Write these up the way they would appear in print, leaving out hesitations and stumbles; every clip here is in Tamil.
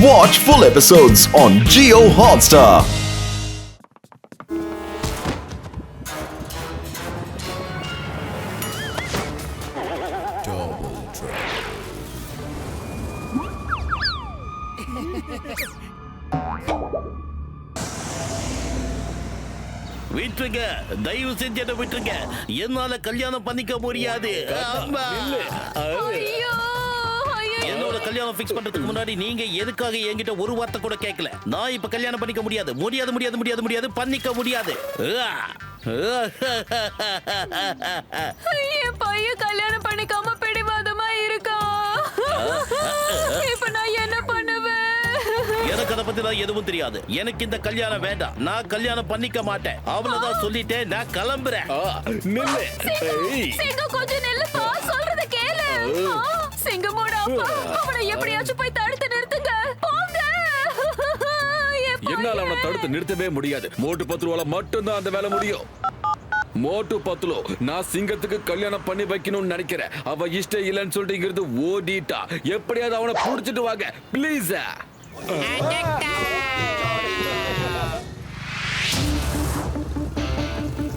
Watch full episodes on Jio Hotstar. விட்டுருங்க, தயவு செஞ்சு என்ன விட்டுருங்க. என்னால கல்யாணம் பண்ணிக்க முடியாது. என்னோட கல்யாணம் ஃபிக்ஸ் பண்றதுக்கு முன்னாடி நீங்க எதுக்காக என்கிட்ட ஒரு வார்த்தை கூட கேட்கல? நான் இப்ப கல்யாணம் பண்ணிக்க முடியாது, முடியாது முடியாது முடியாது முடியாது, பண்ணிக்க முடியாது. என் பையன் கல்யாணம் பண்ணிக்காம பிடிவாதமா இருக்கா. இப்ப நான் என்ன பண்ணுவேன்? எனக்கு அதை பத்தி தான் எதுவும் தெரியாது. எனக்கு இந்த கல்யாணம் வேண்டாம். நான் கல்யாணம் பண்ணிக்க மாட்டேன். அவ்வளவுதான் சொல்லிட்டேன். நான் கிளம்புறேன். சிங்கம் கொஞ்சம் நில்லுப்பா, சொல்றத கேளு. சிங்கமோட அப்பா, அவனை எப்படியாச்சும் போய் தடுத்து நிறுத்துங்க. போங்க. என்னால அவனை தடுத்து நிறுத்தவே முடியாது. மோட்டு பத்ருவால மட்டும்தான் அந்த வேலை முடியும். மோட்டு பத்லு, நான் சிங்கத்துக்கு கல்யாணம் பண்ணி வைக்கணும்னு நினைக்கிறேன். அவ இஷ்டம் இல்லைன்னு சொல்லிட்டு ஓடிட்டா. எப்படியாவது அவனை புடிச்சிட்டு வாங்க ப்ளீஸ்.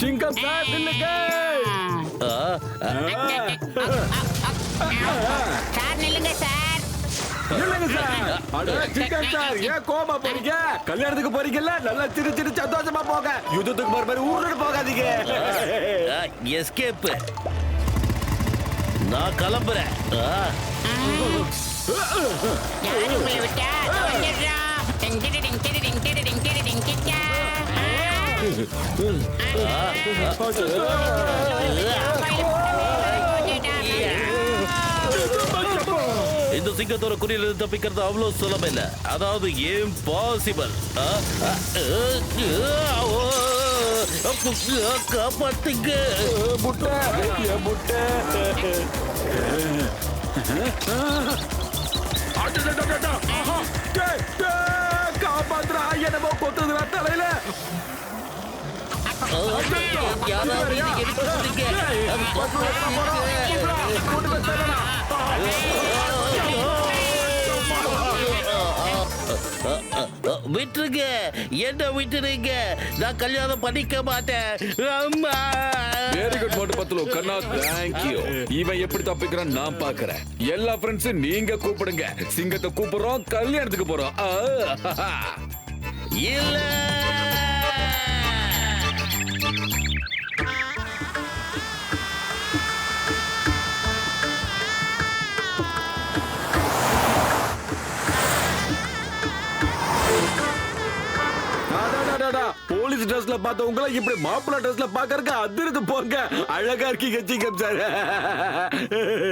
சிங்கம் சார் நில்லுங்க. சார் நில்லுங்க சார். நில்லுங்க சார். அட சிங்கம் சார், ஏன் கோபமா போறீங்க? கல்யாணத்துக்கு போறீங்கல்ல, நல்லா சிரி சிரி சந்தோஷமா போங்க. யுத்தத்துக்கு போற மாதிரி ஊருன்னு போகாதீங்க. எஸ்கேப். நான் கிளம்புறேன். யாரு உங்களை விட்டா வந்துடுறோம். இந்த சிங்கத்தோட குறியில தப்பிக்கிறது அவ்வளவு சுலபம் இல்ல. அதாவது இம்பாசிபிள். காப்பாத்துங்க. முட்டை முட்டை. காப்பாத்துறா, என்னமோ கொத்துதுடா தலையில. யாராவது எடுத்துங்க. விட்டுருங்க, என்ன விட்டுருங்க. நான் கல்யாணம் பண்ணிக்க மாட்டேன். அம்மா. Very good Motu Patlu, Kanna thank you. இவன் எப்படி தப்பிக்கிறான் நான் பாக்குறேன். எல்லா ஃப்ரெண்ட்ஸும் நீங்க கூப்பிடுங்க. சிங்கத்தை கூப்பிடுறோம், கல்யாணத்துக்கு போறோம். இல்ல. போலீஸ் ட்ரெஸ்ல பார்த்தவங்கள இப்படி மாப்பிள்ளை ட்ரெஸ்ல பாக்கறதுக்கு அதிர்ந்து போங்க. அழகா இருக்கீங்க சிங்கம் சார்.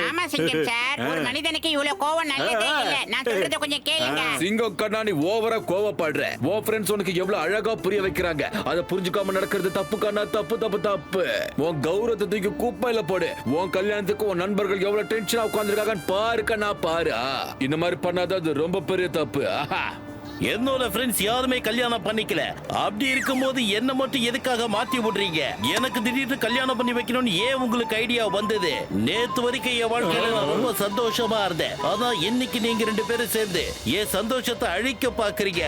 ஆமா சிங்கம் சார், ஒரு மனிதனுக்கு இவ்வளவு கோவம் நல்லதே இல்ல. நான் சொல்றத கொஞ்சம் கேளுங்க. சிங்கம் கண்ணா, நீ ஓவரா கோவப்படுற. உன் ஃப்ரெண்ட்ஸ் உனக்கு எவ்வளவு அழகா புரிய வைக்கிறாங்க. அதை புரிஞ்சுக்காம நடக்கிறது தப்பு கண்ணா, தப்பு தப்பு தப்பு. உன் கௌரவத்தை தூக்கி குப்பையில போடு. உன் கல்யாணத்துக்கு உன் நண்பர்கள் எவ்வளவு டென்ஷனா உட்கார்ந்துருக்காங்கன்னு பாரு கண்ணா, பாரு. இந்த மாதிரி பண்ணாத, அது ரொம்ப பெரிய தப்பு. என்னோட ஃப்ரெண்ட்ஸ் யாருமே கல்யாணம் பண்ணிக்கல. அப்படி இருக்கும்போது என்ன மட்டும் எதுக்காக மாத்தி விடுறீங்க? எனக்கு திடீர்னு கல்யாணம் பண்ணி வைக்கணும்னு ஏன் உங்களுக்கு ஐடியா வந்தது? நேத்து வரைக்கும் என் வாழ்க்கையில நான் ரொம்ப சந்தோஷமா இருந்தேன். ஆனா இன்னைக்கு நீங்க ரெண்டு பேரும் சேர்ந்து என் சந்தோஷத்தை அழிக்க பாக்குறீங்க.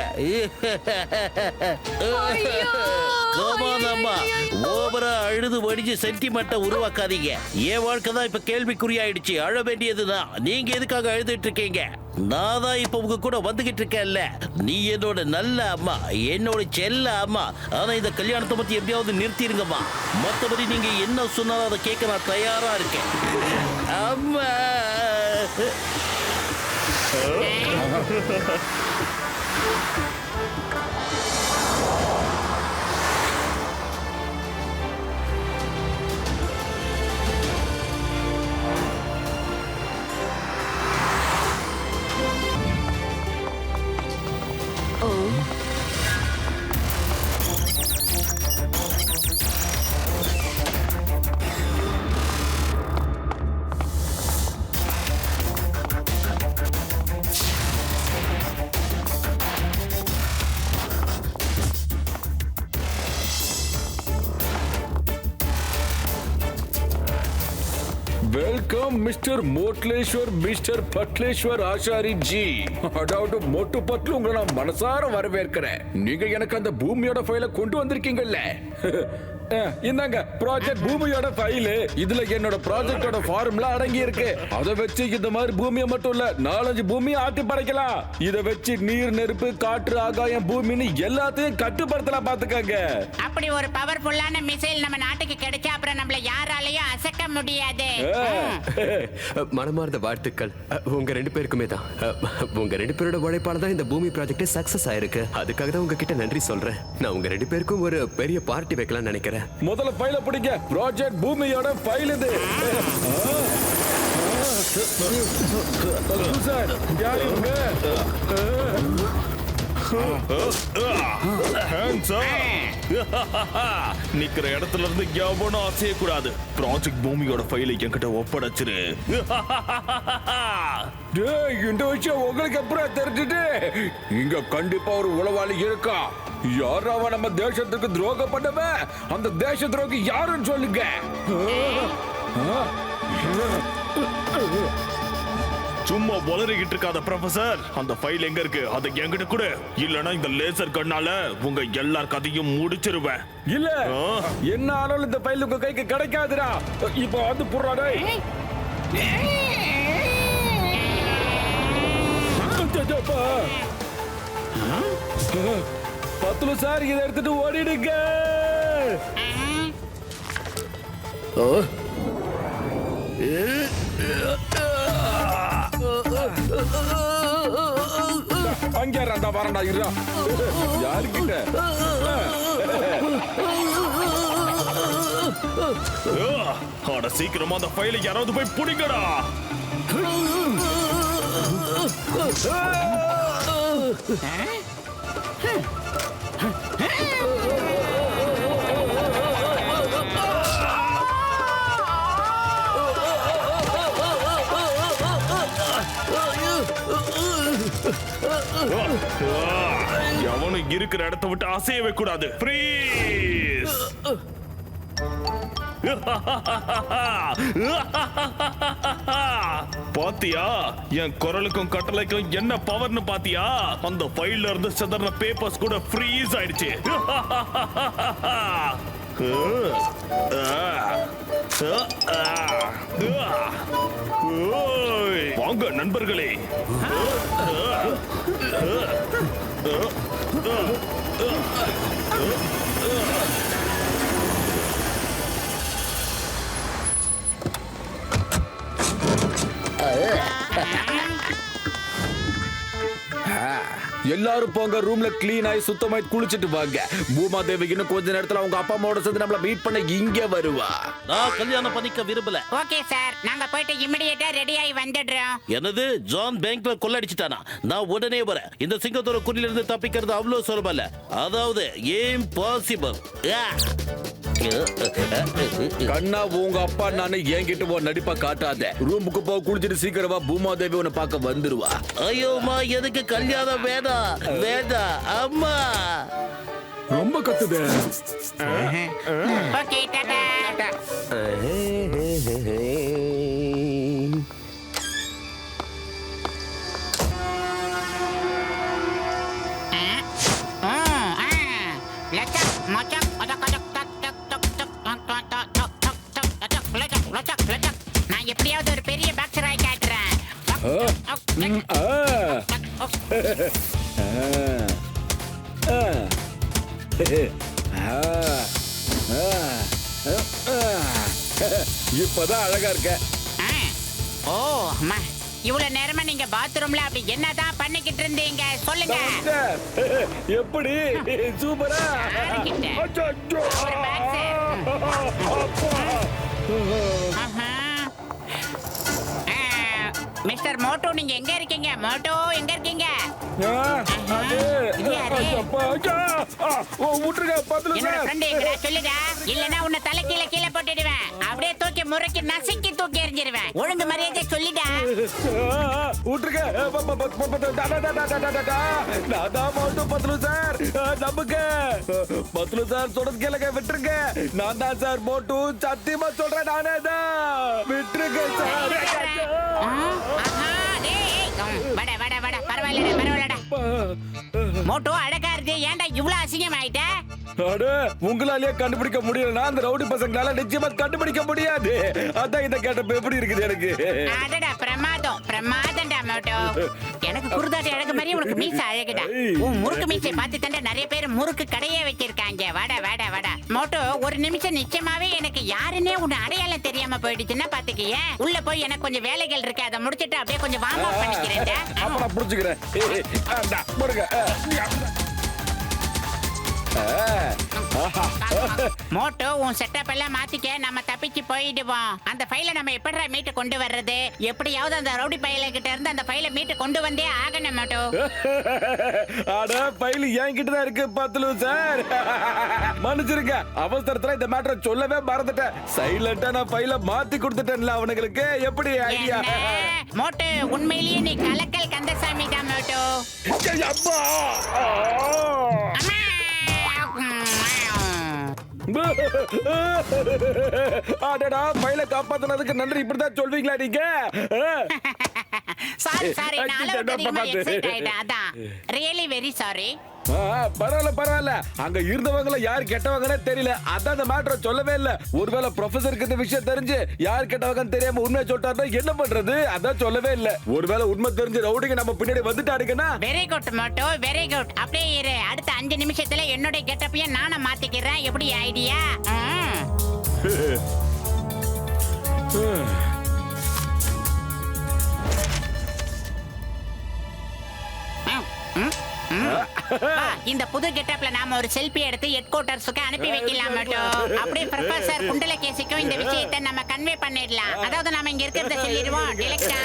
ஓவரா அழுது வடிஞ்சு சென்டிமெண்ட்டை உருவாக்காதீங்க. என் வாழ்க்கை தான் இப்ப கேள்விக்குறியாயிடுச்சு. அழ வேண்டியதுதான். நீங்க எதுக்காக அழுதுட்டு இருக்கீங்க? நான் தான் இப்ப உங்க கூட வந்துகிட்டு இருக்கேன்ல. நீ என்னோட நல்ல அம்மா, என்னோட செல்ல அம்மா. ஆனா இந்த கல்யாணத்தை பத்தி எப்படியாவது நிறுத்திருங்கம்மா. மற்றபடி நீங்க என்ன சொன்னாலும் அதை கேட்க நான் தயாரா இருக்கேன். அம்மா. வெல்கம் மிஸ்டர் மோட்லேஸ்வர் மிஸ்டர் பட்லேஸ்வர் ஆசாரி ஜி. அதாவது மொட்டு பட்லு உங்களை நான் மனசார வரவேற்கிறேன். நீங்க எனக்கு அந்த பூமியோட ஃபைலை கொண்டு வந்திருக்கீங்கல்ல. இந்தாங்க ப்ராஜெக்ட் பூமியோட ஃபைல். இதுல என்னோட ப்ராஜெக்டோட ஃபார்முலா அடங்கி இருக்கு. அத வச்சு இந்த மாதிரி பூமியை மட்டும் இல்ல 4-5 பூமியை ஆட்டி படைக்கலாம். இத வச்சு நீர், நெருப்பு, காற்று, ஆகாயம், பூமின்னு எல்லாத்தையும் கட்டுப்படுத்தலாம். பாத்துக்கங்க. அப்படி ஒரு பவர்ஃபுல்லான மிசைல் நம்ம நாட்டுக்கு கிடைச்சா அப்புறம் நம்மள யாராலையும் அசைக்க முடியாது. மனமார்ந்த வாழ்த்துக்கள் உங்க 2 பேருக்குமே தான். உங்க 2 பேரோட உழைப்பால தான் இந்த பூமி ப்ராஜெக்ட் சக்சஸ் ஆயிருக்கு. அதுக்காக தான் உங்ககிட்ட நன்றி சொல்றேன். நான் உங்க 2 பேருக்கும் ஒரு பெரிய பார்ட்டி வைக்கலாம்னு நினைக்கிறேன். முதல்ல ஃபைல பிடிங்க. ப்ராஜெக்ட் பூமியோட ஃபைல் இது. சார் யார் இவங்க? நிக்கிற இடத்துல இருந்து எவனும் அசைய கூடாது. ப்ராஜெக்ட் பூமியோட ஃபைலை என்கிட்ட ஒப்படைச்சிரு. இந்த விஷயம் உங்களுக்கு அப்புறம் தெரிஞ்சுட்டு இங்க கண்டிப்பா ஒரு உளவாளி இருக்கா. யாராவ நம்ம தேசத்துக்கு துரோகம் பண்ணவன், அந்த தேச துரோகி யாருன்னு சொல்லுங்க. சும்மா வளரிக்கிட்டு இருக்காத ப்ரொஃபசர். அந்த ஃபைல் எங்க இருக்கு? அதை என்கிட்ட கொடு. இல்லனா இந்த லேசர் கண்ணால உங்க எல்லார் கதையும் முடிச்சிருவேன். இல்ல என்ன ஆனாலும் இந்த ஃபைல் உங்க கைக்கு கிடைக்காதுடா. இப்போ வந்து புறாடே. பத்துலு சார் இதை எடுத்துட்டு ஓடிடுங்க. அங்க ரெண்டா வரண்டா இருடா. யாருக்கிட்ட அட சீக்கிரமா அந்த ஃபைலை யாராவது போய் புடிங்கடா. எவனும் இருக்கிற இடத்தை விட்டு அசையவே கூடாது. ஃப்ரீஸ். பாத்தியா என் குரலுக்கும் கட்டளைக்கும் என்ன பவர்னு பாத்தியா? அந்த ஃபைல்ல இருந்து சிதறன பேப்பர்ஸ் கூட ஃப்ரீஸ் ஆயிடுச்சு. வாங்க நண்பர்களே. எல்லாரும் போங்க, ரூம்ல கிளீன் ஆகி சுத்தமாய் குளிச்சிட்டு வாங்க. பூமா தேவி இன்னும் கொஞ்ச நேரத்துல அவங்க அப்பா அம்மாவோட சேர்ந்து நம்மள மீட் பண்ண இங்க வருவா. நான் கல்யாணம் பண்ணிக்க விரும்பல. ஓகே சார், நாங்க போயிட்டு இமிடியேட்டா ரெடி ஆகி வந்துடுறோம். என்னது ஜான் பேங்க்ல கொள்ளடிச்சிட்டானா? நான் உடனே வரேன். இந்த சிங்கத்தோட குறியில இருந்து தப்பிக்கிறது அவ்வளவு சுலபம் இல்ல. அதாவது இம்பாசிபிள். கண்ணா உங்க அப்பா நானு என்கிட்ட போ நடிப்பா காட்டாத. ரூமுக்கு போ, குளிச்சிட்டு சீக்கிரமா பூமா தேவி உன்னை பார்க்க வந்துருவா. ஐயோமா எதுக்கு கல்யாணம் வேண்டாம் வேண்டாம் அம்மா. ரொம்ப கத்துதே. ஓகே டாடா. நான் எப்படியாவது ஒரு பெரிய பாக்ஸர் ஆகி காட்டுறேன். இப்பதான் அழகா இருக்க. ஓ அம்மா, இவ்வளவு நேரமா நீங்க பாத்ரூம்ல அப்படி என்னதான் பண்ணிக்கிட்டு இருந்தீங்க சொல்லுங்க. எப்படி சூப்பரா. மிஸ்டர் மோட்டோ, நீங்க எங்க இருக்கீங்க? மோட்டோ எங்க இருக்கீங்க? என்னோட ஃப்ரெண்ட் எங்கடா சொல்லுங்க, இல்லனா உன்னை தலை கீழே போட்டுடுவேன். அப்படியே தூக்கி முறைக்கு நசுக்கி தூக்கி எறிஞ்சிருவேன். ஒழுங்கு மரியாதை சொல்லிடா. விட்டுருங்க. நான் தான் மோட்டு பத்லு சார். நம்புங்க பத்லு சார் சொல்றது கேளுங்க. விட்டுருங்க. நான் தான் சார் மோட்டு. சத்தியமா சொல்றேன் நானே தான். விட்டுருங்க சார். பரவாயில்லடா. மோட்டோ அழகா இருக்கு. ஏன்டா இவ்வளவு அசிங்கம் ஆயிட்ட? உங்களாலேயே கண்டுபிடிக்க முடியலன்னா அந்த ரவுடி பசங்களால நிச்சயமா கண்டுபிடிக்க முடியாது. அதான் இத கேட்டப்ப எப்படி இருக்குது எனக்கு? அடடா பிரமாதம்டா மோட்டோ. எனக்கு குருதாட்டி அழகு மாதிரி உனக்கு மீச அழகுடா. உன் முறுக்கு மீசை பார்த்து தாண்டா நிறைய பேர் முறுக்கு கடையே வச்சிருக்காங்க. வாடா மோட்டோ, ஒரு நிமிஷம் நிச்சயமாவே எனக்கு யாருன்னே உன் அடையாளம் தெரியாம போயிடுச்சுன்னா பாத்துக்கிய. உள்ள போய் எனக்கு கொஞ்சம் வேலைகள் இருக்கு, அதை முடிச்சிட்டு அப்படியே கொஞ்சம் வார்ம் அப் பண்ணிக்கிறேன்டா. அப்ப நான் புடிச்சுக்கிறேன். மோட்டோ, உன் செட்டப் எல்லாம் மாத்திக்க. நம்ம தப்பிச்சு போயிடுவோம். அந்த ஃபைலை நம்ம எப்படிடா மீட்டு கொண்டு வர்றது? எப்படியாவது அந்த ரவுடி பையல கிட்ட இருந்து அந்த ஃபைலை மீட்டு கொண்டு வந்தே ஆகணும் மோட்டோ. அட ஃபைல் என்கிட்ட தான் இருக்கு பத்லு சார். மன்னிச்சிருங்க, அவசரத்துல இந்த மேட்டரை சொல்லவே மறந்துட்டேன். சைலண்டா நான் ஃபைலை மாத்தி கொடுத்துட்டேன்ல அவனுங்களுக்கு. எப்படி ஐடியா? மோட்டோ, உண்மையிலேயே நீ கலக்கல் கந்தசாமி தான் மோட்டோ. அப்பா அடடா, ஃபைலை காப்பாத்துனதுக்கு நன்றி. இப்படிதான் சொல்வீங்களா நீங்க? சாரி நான் அளவுக்கு அதிகமா எக்ஸைட் ஆயிட்டேன். அதான் ரியலி வெரி சாரி. பரவாயில்ல. அங்க இருந்தவங்கள யார் கெட்டவங்கன்னு தெரியல. அதான் அந்த மேட்டரை சொல்லவே இல்ல. ஒருவேளை ப்ரொஃபசருக்கு இந்த விஷயம் தெரிஞ்சு யார் கெட்டவங்கன்னு தெரியாம உண்மையை சொல்லிட்டாருன்னா என்ன பண்றது? அதான் சொல்லவே இல்ல. ஒருவேளை உண்மை தெரிஞ்சு ரவுடிங்க நம்ம பின்னாடி வந்துட்டாருங்கன்னா. Very good motto, very good. அப்படியே இரு. அடுத்த 5 நிமிஷத்துல என்னோட கெட்டப்பையும் நானே மாத்திக்கிறேன். எப்படி ஐடியா? இந்த புது கெட்டப்ல நாம ஒரு செல்ஃபி எடுத்து ஹெட் குவார்ட்டர்ஸ்க்கு அனுப்பி வைக்கலாம் மட்டும். அப்படியே ப்ரொஃபசர் குண்டலகேசிக்கும் இந்த விஷயத்தை நம்ம கன்வே பண்ணிடலாம். அதாவது நாம இங்க இருக்கிறத சொல்லிடுவோம். டிலெக்டா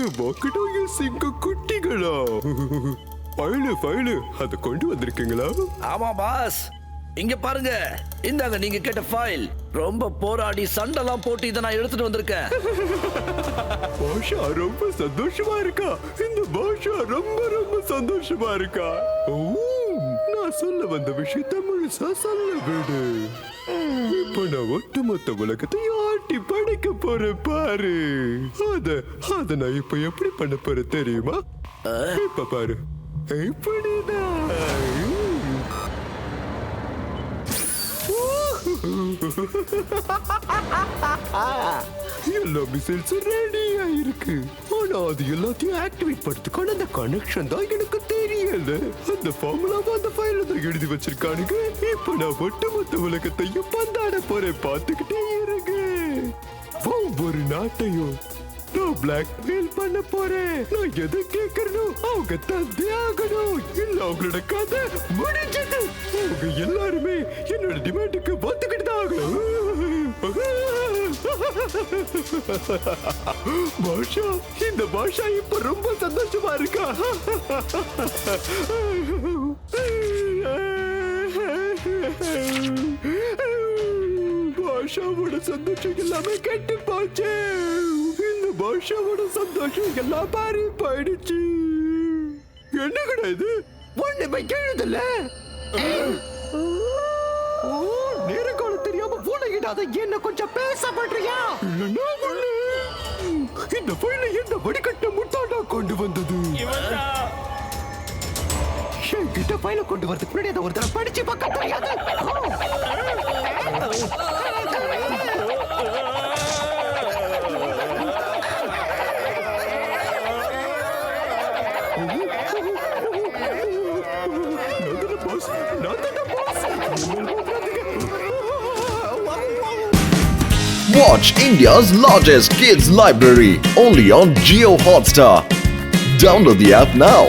வாக்கு சிங்க குட்டிகளா? ஃபைலு அத கொண்டு வந்திருக்கீங்களா? ஆமா பாஸ், இங்க பாருங்க. இந்தாங்க நீங்க கேட்ட ஃபைல். ரொம்ப போராடி சண்டெல்லாம் போட்டு இதை நான் எடுத்துட்டு வந்திருக்கேன். பாஷா ரொம்ப சந்தோஷமா இருக்கா. இந்த பாஷா ரொம்ப சந்தோஷமா இருக்கா. நான் சொல்ல வந்த விஷயத்தை முழுசா சொல்ல விடு. இப்ப நான் ஒட்டுமொத்த உலகத்தை ஆட்டி படைக்க போறேன் பாரு. அத நான் இப்ப எப்படி பண்ண போறேன் தெரியுமா? இப்ப பாரு. இப்படிதான் எல்லா மிசைல்ஸ் ரெடியா இருக்கு. ஆனா அது எல்லாத்தையும் ஆக்டிவேட் பண்றதுக்கான அந்த கனெக்ஷன் தான் எனக்கு தெரியல. அந்த ஃபார்முலாவை அந்த ஃபைல்ல தான் எழுதி வச்சிருக்கானுங்க. இப்ப நான் ஒட்டுமொத்த உலகத்தையும் பந்தாட போறேன். பார்த்துக்கிட்டே இருங்க. ஒவ்வொரு நாட்டையும் நான் பிளாக்மெயில் பண்ண போறேன். நான் எதை கேட்கறனும் அவங்க தந்தே ஆகணும். இல்ல அவங்களோட கதை முடிஞ்சது. அவங்க எல்லாருமே என்னோட டிமாண்டுக்கு வந்துகிட்டு தான் ஆகணும். பாஷா, இந்த பாஷா இப்ப ரொம்ப சந்தோஷமா இருக்கா. பாஷாவோட சந்தோஷம் எல்லாமே கெட்டு போச்சு. இந்த பாஷாவோட சந்தோஷம் எல்லாம் பாரி போயிடுச்சு. என்ன கிடையாது? ஒண்ணுமே கேளுதல்ல. நேரக்காலம் தெரியாம பூனைகிட்டாத என்ன கொஞ்சம் பேச பண்றியா? இந்த ஃபைல என்ன வடிகட்ட முட்டாடா கொண்டு வந்தது? என்கிட்ட ஃபைல கொண்டு வரதுக்கு முன்னாடி அதை ஒரு தடவை படிச்சு பார்க்க தெரியாது. Watch India's largest kids library only on Jio Hotstar. Download the app now.